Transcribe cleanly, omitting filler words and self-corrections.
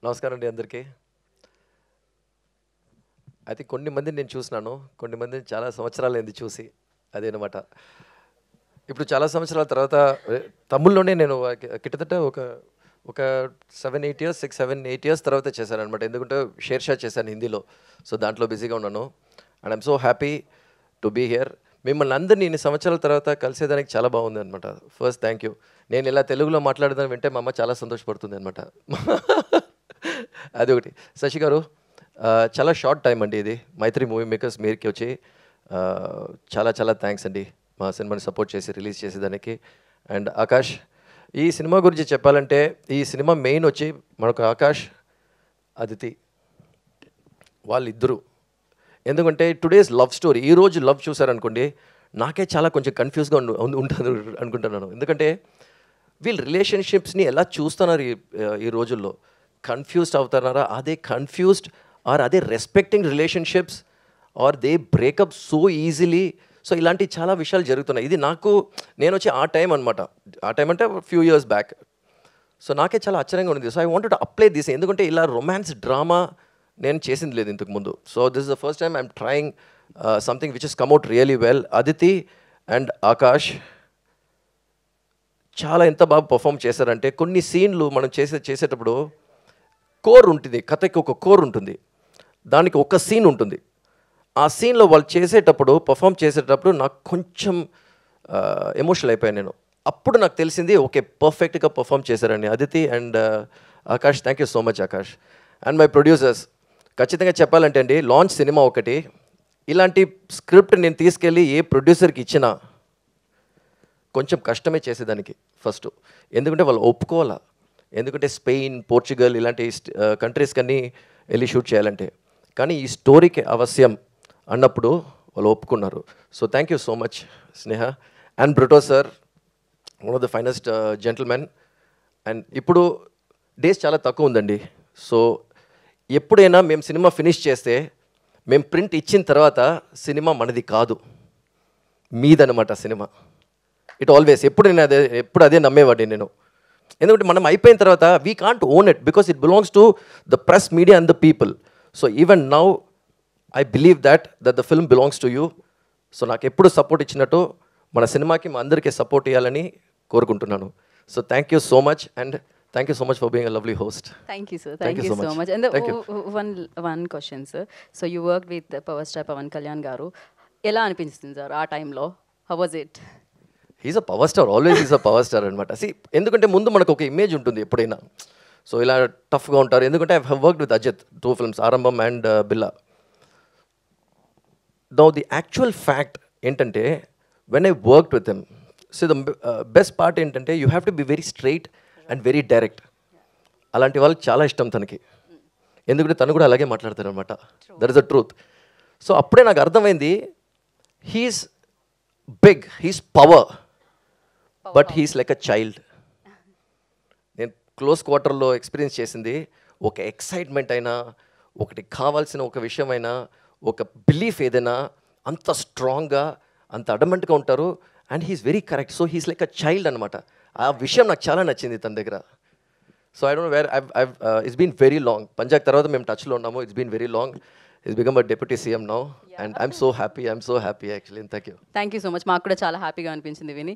నమస్కారం అండి అందరికీ. అయితే కొన్ని మందిని నేను చూసినాను, కొన్ని మందిని చాలా సంవత్సరాలైంది చూసి. అదేనమాట. ఇప్పుడు చాలా సంవత్సరాల తర్వాత తమిళ్లోనే నేను కిట్టతట ఒక ఒక 7, 8 ఇయర్స్ 6, 7, 8 ఇయర్స్ తర్వాత చేశాననమాట. ఎందుకంటే షేర్షా చేశాను హిందీలో. సో దాంట్లో బిజీగా ఉన్నాను. And I'm so happy to be here. మిమ్మల్ని అందరినీ ఇన్ని సంవత్సరాల తర్వాత కలిసేదానికి చాలా బాగుంది అనమాట. First thank you. నేను ఇలా తెలుగులో మాట్లాడదాన్ని వింటే మా అమ్మ చాలా సంతోషపడుతుంది అనమాట. అదొకటి. శశి గారు, చాలా షార్ట్ టైం అండి ఇది. మైత్రి మూవీ మేకర్స్ మీరుకి వచ్చి చాలా చాలా థ్యాంక్స్ అండి మా సినిమాని సపోర్ట్ చేసి రిలీజ్ చేసేదానికి. అండ్ ఆకాష్, ఈ సినిమా గురించి చెప్పాలంటే ఈ సినిమా మెయిన్ వచ్చి మనకు ఆకాష్, అదితి వాళ్ళిద్దరూ. ఎందుకంటే టుడేస్ లవ్ స్టోరీ, ఈరోజు లవ్ చూసారనుకోండి నాకే చాలా కొంచెం కన్ఫ్యూజ్గా ఉంటుంది అనుకుంటున్నాను. ఎందుకంటే వీళ్ళు రిలేషన్షిప్స్ని ఎలా చూస్తున్నారు ఈ రోజుల్లో. కన్ఫ్యూజ్డ్ అవుతున్నారా, అదే కన్ఫ్యూజ్డ్ ఆర్ అదే respecting relationships are they breakup so easily. So ఇలాంటి చాలా విషయాలు జరుగుతున్నాయి. ఇది నాకు నేను వచ్చి ఆ టైం అనమాట. ఆ టైం అంటే ఫ్యూ ఇయర్స్ బ్యాక్. సో నాకే చాలా ఆశ్చర్యంగా ఉంది. So I wanted to apply this. ఎందుకంటే ఇలా రొమాన్స్ డ్రామా నేను చేసింది లేదు ఇంతకుముందు. So this is the first time I'm trying something which is కమ్అట్ really well. Aditi and Akash చాలా ఎంత బాగా పర్ఫామ్ చేశారంటే కొన్ని సీన్లు మనం చేసేటప్పుడు కోర్ ఉంటుంది, కథకి ఒక కోర్ ఉంటుంది, దానికి ఒక సీన్ ఉంటుంది. ఆ సీన్లో వాళ్ళు చేసేటప్పుడు పర్ఫామ్ చేసేటప్పుడు నాకు కొంచెం ఎమోషనల్ అయిపోయాను నేను. అప్పుడు నాకు తెలిసింది ఓకే పర్ఫెక్ట్గా పర్ఫామ్ చేశారని Aditi and Akash. Thank you so much Akash. And my producers, ఖచ్చితంగా చెప్పాలంటే అండి లాంచ్ సినిమా ఒకటి ఇలాంటి స్క్రిప్ట్ నేను తీసుకెళ్ళి ఏ ప్రొడ్యూసర్కి ఇచ్చినా కొంచెం కష్టమే చేసేదానికి ఫస్ట్. ఎందుకంటే వాళ్ళు ఒప్పుకోవాలా. ఎందుకంటే స్పెయిన్, పోర్చుగల్ ఇలాంటి కంట్రీస్ కన్నీ వెళ్ళి షూట్ చేయాలంటే. కానీ ఈ స్టోరీకి అవశ్యం అన్నప్పుడు వాళ్ళు ఒప్పుకున్నారు. So thank you so much Sneha. And Brito sir, one of the finest gentlemen. And ఇప్పుడు డేస్ చాలా తక్కువ ఉందండి. సో ఎప్పుడైనా మేము సినిమా ఫినిష్ చేస్తే మేము ప్రింట్ ఇచ్చిన తర్వాత సినిమా మనది కాదు, మీదనమాట సినిమా. ఇట్ ఆల్వేస్ ఎప్పుడు అదే నమ్మేవాడిని నేను. ఎందుకంటే మనం అయిపోయిన తర్వాత we can't own it because it belongs to the press, media and the people. So even now I believe that the film belongs to you. So నాకు ఎప్పుడు సపోర్ట్ ఇచ్చినట్టు మన సినిమాకి మా అందరికీ సపోర్ట్ ఇవ్వాలని కోరుకుంటున్నాను. So thank you so much and thank you so much for being a lovely host. Thank you, sir. Thank you so much. And one question, sir. So you worked with Power Star Pawan Kalyan garu. ఎలా అనిపించింది sir ఆ టైంలో? How was it? He's a power star, always is a power star అనమాట. ఎందుకంటే ముందు మనకు ఒక image ఉంటుంది ఎప్పుడైనా. సో ఇలా టఫ్గా ఉంటారు. ఎందుకంటే I have worked with Ajith 2 films, Arrambam and Billa. Now the actual fact ఏంటంటే when I worked with him, so the best part ఏంటంటే you have to be very straight and very direct. అలాంటి వాళ్ళకి చాలా ఇష్టం తనకి. ఎందుకంటే తను కూడా అలాగే మాట్లాడతారు అనమాట. That is the truth. So అప్పుడే నాకు అర్థమైంది he's big, he's power, but he's like a child. నేను క్లోజ్ క్వార్టర్లో ఎక్స్పీరియన్స్ చేసింది ఒక ఎక్సైట్మెంట్ అయినా, ఒకటి కావాల్సిన ఒక విషయమైనా, ఒక బిలీఫ్ ఏదైనా అంత స్ట్రాంగ్గా, అంత అడమెంట్గా ఉంటారు. And he's very correct. So he's like a child అనమాట. ఆ విషయం నాకు చాలా నచ్చింది తన దగ్గర. So I don't know where it's been very long. Punjab తర్వాత మేము టచ్లో ఉన్నాము. It's been very long. He's become a deputy CM now, and I'm so happy. I'm so happy actually. And thank you. Thank you so much. మాకు కూడా చాలా హ్యాపీగా అనిపించింది విని.